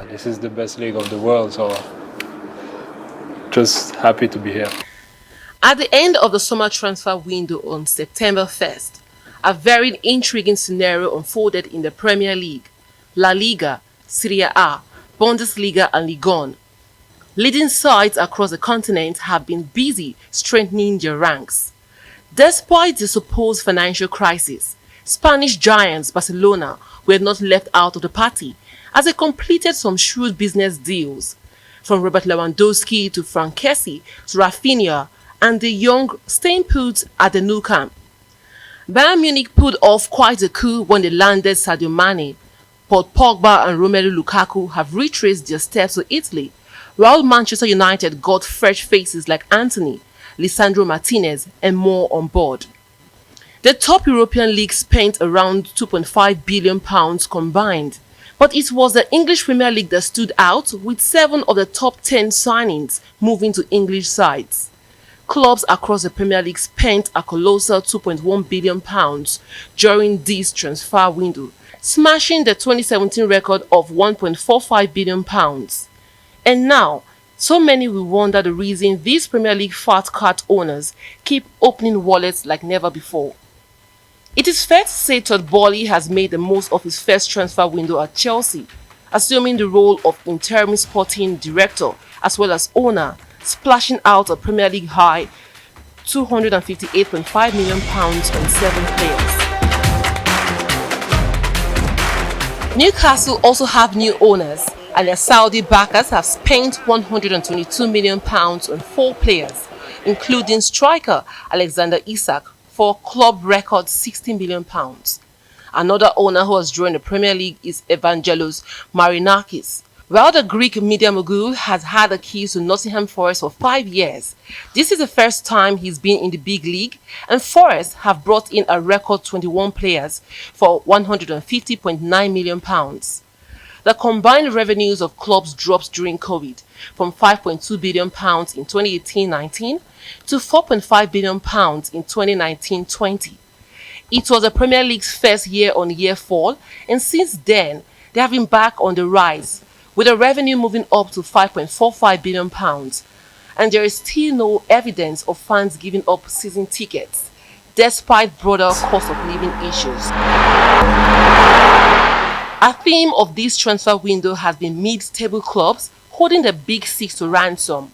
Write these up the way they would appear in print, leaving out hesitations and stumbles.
this is the best league of the world, so just happy to be here. At the end of the summer transfer window on September 1st, a very intriguing scenario unfolded in the Premier League, La Liga, Serie A, Bundesliga and Ligue 1. Leading sides across the continent have been busy strengthening their ranks. Despite the supposed financial crisis, Spanish giants Barcelona were not left out of the party as they completed some shrewd business deals. From Robert Lewandowski to Frank Kessie to Rafinha and the young staying put at the Nou Camp. Bayern Munich pulled off quite a coup when they landed Sadio Mane. Paul Pogba and Romelu Lukaku have retraced their steps to Italy, while Manchester United got fresh faces like Antony, Lisandro Martinez and more on board. The top European league spent around £2.5 billion combined, but it was the English Premier League that stood out with 7 of the top 10 signings moving to English sides. Clubs across the Premier League spent a colossal £2.1 billion during this transfer window, smashing the 2017 record of £1.45 billion. And now, so many will wonder the reason these Premier League fat cat owners keep opening wallets like never before. It is fair to say Todd Boehly has made the most of his first transfer window at Chelsea, assuming the role of interim sporting director as well as owner, splashing out a Premier League high £258.5 million on 7 players. Newcastle also have new owners, and their Saudi backers have spent £122 million on 4 players, including striker Alexander Isak for a club record £60 million. Another owner who has joined the Premier League is Evangelos Marinakis. While the Greek media mogul has had the keys to Nottingham Forest for 5 years, this is the first time he's been in the big league, and Forest have brought in a record 21 players for £150.9 million. The combined revenues of clubs dropped during COVID from £5.2 billion in 2018-19 to £4.5 billion in 2019-20. It was the Premier League's first year-on-year fall, and since then, they have been back on the rise, with the revenue moving up to £5.45 billion, and there is still no evidence of fans giving up season tickets, despite broader cost of living issues. A theme of this transfer window has been mid-table clubs holding the big six to ransom.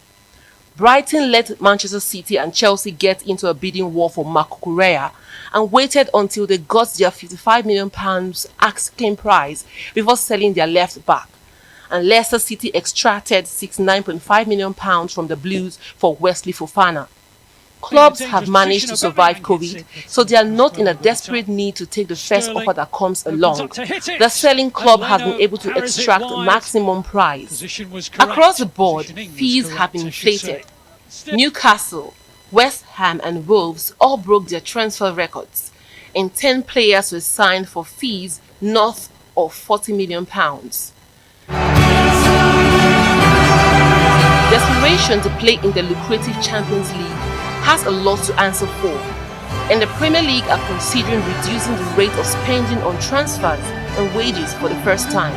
Brighton let Manchester City and Chelsea get into a bidding war for Marco Correa and waited until they got their £55 million asking price before selling their left back. And Leicester City extracted £69.5 million from the Blues for Wesley Fofana. Clubs have managed to survive COVID, so they are not in a desperate need to take the first offer that comes along. The selling club has been able to extract maximum price. Across the board, fees have been inflated. Newcastle, West Ham and Wolves all broke their transfer records, and 10 players were signed for fees north of £40 million. Desperation to play in the lucrative Champions League has a lot to answer for, and the Premier League are considering reducing the rate of spending on transfers and wages for the first time.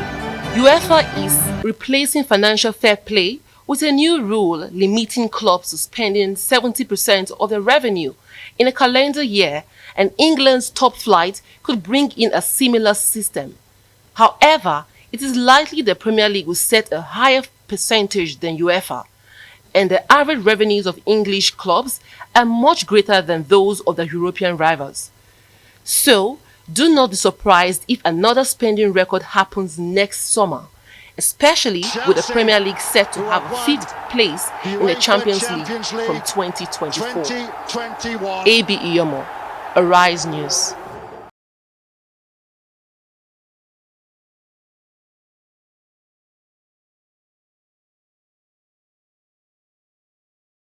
UEFA is replacing financial fair play with a new rule limiting clubs to spending 70% of their revenue in a calendar year, and England's top flight could bring in a similar system. However, it is likely the Premier League will set a higher percentage than UEFA, and the average revenues of English clubs are much greater than those of the European rivals. So, do not be surprised if another spending record happens next summer, especially with the Premier League set to have a 5th place in the Champions League from 2024. AB Iyomo, Arise News.